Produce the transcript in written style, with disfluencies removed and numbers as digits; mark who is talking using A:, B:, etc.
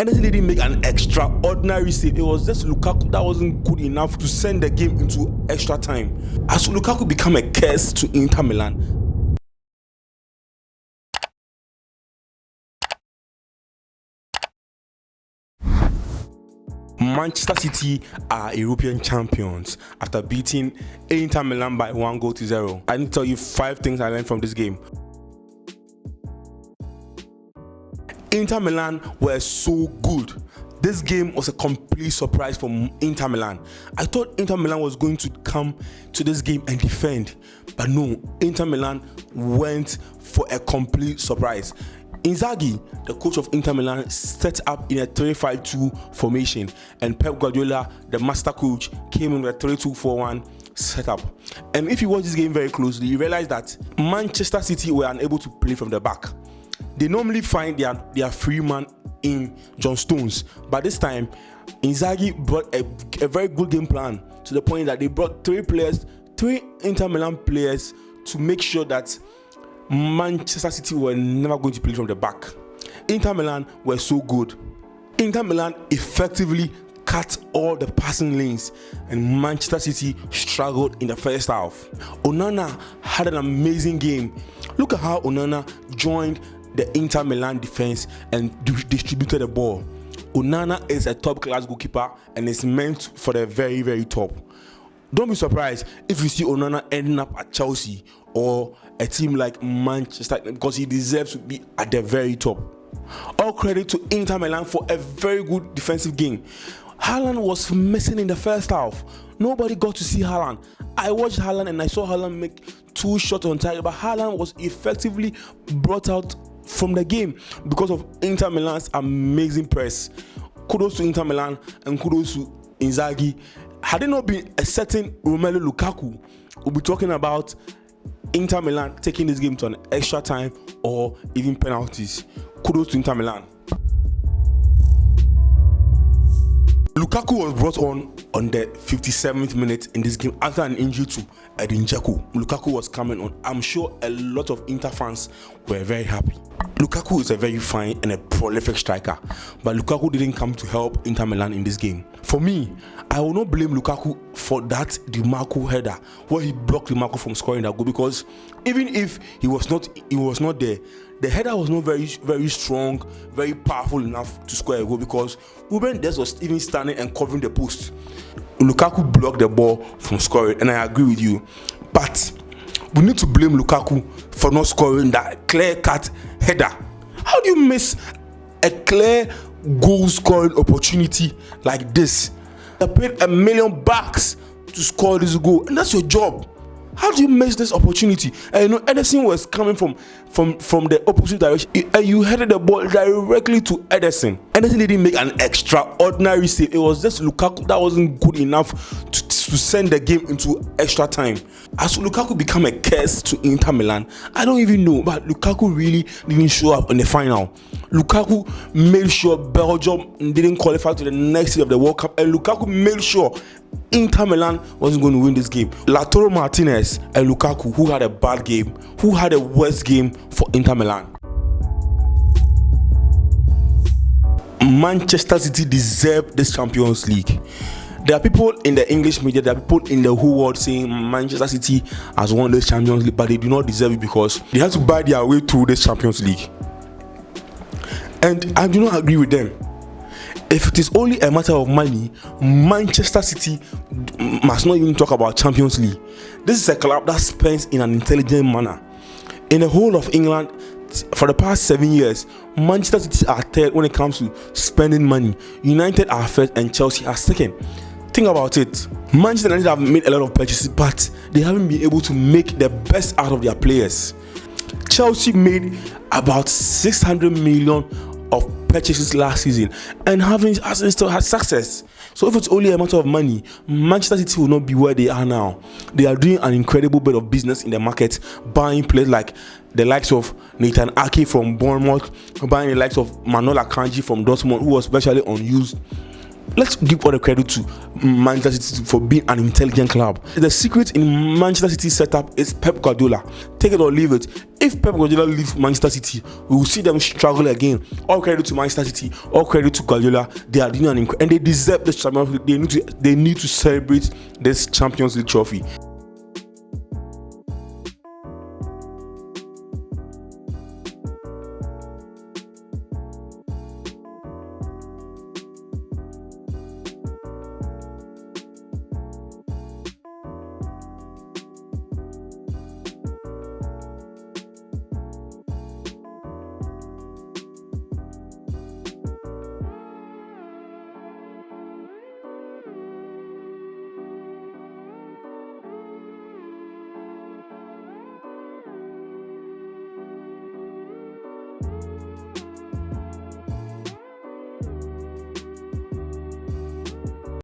A: Anderson didn't make an extraordinary save. It was just Lukaku that wasn't good enough to send the game into extra time. As Lukaku became a curse to Inter Milan, Manchester City are European champions after beating Inter Milan by 1-0. I need to tell you 5 things I learned from this game. Inter Milan were so good. This game was a complete surprise for Inter Milan. I thought Inter Milan was going to come to this game and defend, but no, Inter Milan went for a complete surprise. Inzaghi, the coach of Inter Milan, set up in a 3-5-2 formation, and Pep Guardiola, the master coach, came in with a 3-2-4-1 setup. And if you watch this game very closely, you realize that Manchester City were unable to play from the back. They normally find their free man in John Stones, but this time Inzaghi brought a very good game plan, to the point that they brought 3 Inter Milan players, to make sure that Manchester City were never going to play from the back. Inter Milan were so good. Inter Milan effectively cut all the passing lanes, and Manchester City struggled in the first half. Onana had an amazing game. Look at how Onana joined the Inter Milan defense and distributed the ball. Onana is a top-class goalkeeper and is meant for the very, very top. Don't be surprised if you see Onana ending up at Chelsea or a team like Manchester, because he deserves to be at the very top. All credit to Inter Milan for a very good defensive game. Haaland was missing in the first half. Nobody got to see Haaland. I watched Haaland and I saw Haaland make 2 shots on target, but Haaland was effectively brought out from the game because of Inter Milan's amazing press. Kudos to Inter Milan and kudos to Inzaghi. Had it not been a certain Romelu Lukaku, we'll be talking about Inter Milan taking this game to an extra time or even penalties. Kudos to Inter Milan. Lukaku was brought on the 57th minute in this game after an injury to Edin Dzeko. Lukaku was coming on. I'm sure a lot of Inter fans were very happy. Lukaku is a very fine and a prolific striker, but Lukaku didn't come to help Inter Milan in this game. For me, I will not blame Lukaku for that Di header where he blocked Di from scoring that goal, because even if he was not there, the header was not very strong, very powerful enough to score a goal, because Ruben Dias was even standing and covering the post. Lukaku blocked the ball from scoring, and I agree with you. But we need to blame Lukaku for not scoring that clear-cut header. How do you miss a clear goal-scoring opportunity like this? They paid $1 million to score this goal, and that's your job. How do you miss this opportunity? And you know, Ederson was coming from the opposite direction, and you headed the ball directly to Ederson. Ederson didn't make an extraordinary save. It was just Lukaku that wasn't good enough to send the game into extra time. As Lukaku became a curse to Inter Milan, I don't even know, but Lukaku really didn't show up in the final. Lukaku made sure Belgium didn't qualify to the next stage of the World Cup, and Lukaku made sure Inter Milan wasn't going to win this game. Lautaro Martinez and Lukaku, who had a bad game, who had a worst game for Inter Milan. Manchester City deserved this Champions League. There are people in the English media, there are people in the whole world saying Manchester City has won this Champions League, but they do not deserve it because they have to buy their way through this Champions League. And I do not agree with them. If it is only a matter of money, Manchester City must not even talk about Champions League. This is a club that spends in an intelligent manner. In the whole of England, for the past 7 years, Manchester City are third when it comes to spending money. United are first and Chelsea are second. Think about it. Manchester United have made a lot of purchases, but they haven't been able to make the best out of their players. Chelsea made about 600 million of purchases last season and hasn't still had success. So if it's only a matter of money, Manchester City will not be where they are now. They are doing an incredible bit of business in the market, buying players like the likes of Nathan Ake from Bournemouth, buying the likes of Manuel Akanji from Dortmund, who was virtually unused. let's give all the credit to Manchester City for being an intelligent club. The secret in Manchester City's setup is Pep Guardiola. Take it or leave it. If Pep Guardiola leaves Manchester City, we will see them struggle again. All credit to Manchester City, all credit to Guardiola. They are doing and they deserve this Champions League. They need to celebrate this Champions League trophy.